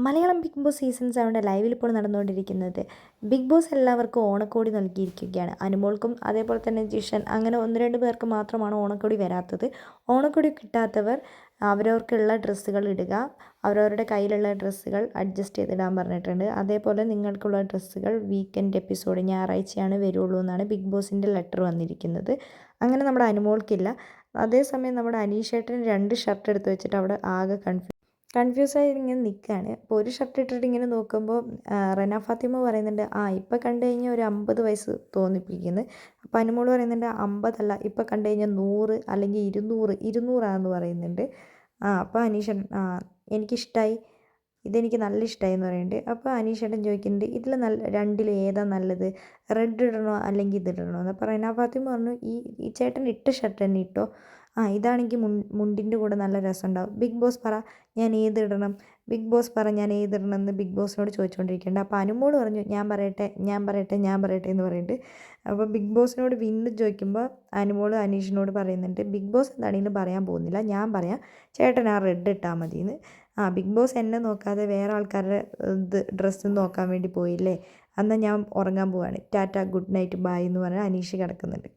Malayalam big boss season 7 ലൈവിൽ ഇപ്പോൾ നടന്നുകൊണ്ടിരിക്കുന്നത്. ബിഗ് ബോസ് എല്ലാവർക്കും ഓണക്കോടി നൽകിയിരിക്കുകയാണ്. അനുമോൾക്കും അതേപോലെ തന്നെ ജിഷൻ, അങ്ങനെ 1-2 പേർക്ക് മാത്രമാണ് ഓണക്കോടി വരാത്തത്. ഓണക്കോടി കിട്ടാത്തവർ അവരവർക്കുള്ള ഡ്രസ്സുകൾ ഇടുക, അവരവരുടെ കയ്യിലുള്ള ഡ്രസ്സുകൾ അഡ്ജസ്റ്റ് ചെയ്തിടാൻ പറഞ്ഞിട്ടുണ്ട്. അതേപോലെ നിങ്ങൾക്കുള്ള ഡ്രസ്സുകൾ വീക്കെൻഡ് എപ്പിസോഡ് ഞായറാഴ്ചയാണ് വരുള്ളൂ എന്നാണ് ബിഗ് ബോസിൻ്റെ ലെറ്റർ വന്നിരിക്കുന്നത്. അങ്ങനെ നമ്മുടെ അനുമോൾക്കില്ല. അതേസമയം നമ്മുടെ അനീഷേട്ടൻ 2 ഷർട്ട് എടുത്ത് വെച്ചിട്ട് അവിടെ ആകെ കൺഫ്യൂസായി ഇങ്ങനെ നിൽക്കുകയാണ്. അപ്പോൾ ഒരു ഷർട്ട് ഇട്ടിട്ട് ഇങ്ങനെ നോക്കുമ്പോൾ റെന ഫാത്തിമ പറയുന്നുണ്ട്, ഇപ്പം കണ്ടു കഴിഞ്ഞാൽ ഒരു 50 വയസ്സ് തോന്നിപ്പിക്കുന്നു. അപ്പോൾ അനുമോൾ പറയുന്നുണ്ട് 50 അല്ല, ഇപ്പം കണ്ടു കഴിഞ്ഞാൽ 100 അല്ലെങ്കിൽ 200 പറയുന്നുണ്ട്. അപ്പോൾ അനീഷേട്ടൻ എനിക്കിഷ്ടമായി, ഇതെനിക്ക് നല്ല ഇഷ്ടമായി എന്ന് പറയുന്നുണ്ട്. അപ്പോൾ അനീഷേട്ടൻ ചോദിക്കുന്നുണ്ട്, ഇതിൽ രണ്ടിൽ ഏതാ നല്ലത്, റെഡ് ഇടണോ അല്ലെങ്കിൽ ഇതിടണോ എന്ന്. അപ്പോൾ റെന ഫാത്തിമ പറഞ്ഞു, ഈ ചേട്ടൻ ഇട്ട ഷർട്ട് തന്നെ ഇട്ടോ, ഇതാണെങ്കിൽ മുണ്ടിൻ്റെ കൂടെ നല്ല രസമുണ്ടാവും. ബിഗ് ബോസ് പറ ഞാൻ ഏതിടണം, ബിഗ് ബോസ് പറ ഞാൻ ഏതിടണം എന്ന് ബിഗ് ബോസിനോട് ചോദിച്ചുകൊണ്ടിരിക്കുന്നുണ്ട്. അപ്പോൾ അനുമോൾ പറഞ്ഞു ഞാൻ പറയട്ടെ എന്ന് പറയുന്നുണ്ട്. അപ്പോൾ ബിഗ് ബോസിനോട് വീണ്ടും ചോദിക്കുമ്പോൾ അനുമോൾ അനീഷിനോട് പറയുന്നുണ്ട്, ബിഗ് ബോസ് എന്താണെങ്കിലും പറയാൻ പോകുന്നില്ല, ഞാൻ പറയാം, ചേട്ടൻ ആ റെഡ് ഇട്ടാൽ മതിയെന്ന്. ബിഗ് ബോസ് എന്നെ നോക്കാതെ വേറെ ആൾക്കാരുടെ ഡ്രസ്സ് നോക്കാൻ വേണ്ടി പോയില്ലേ, എന്നാൽ ഞാൻ ഉറങ്ങാൻ പോവാണ്, ടാറ്റ ഗുഡ് നൈറ്റ് ബൈ എന്ന് പറഞ്ഞാൽ അനീഷ് കിടക്കുന്നുണ്ട്.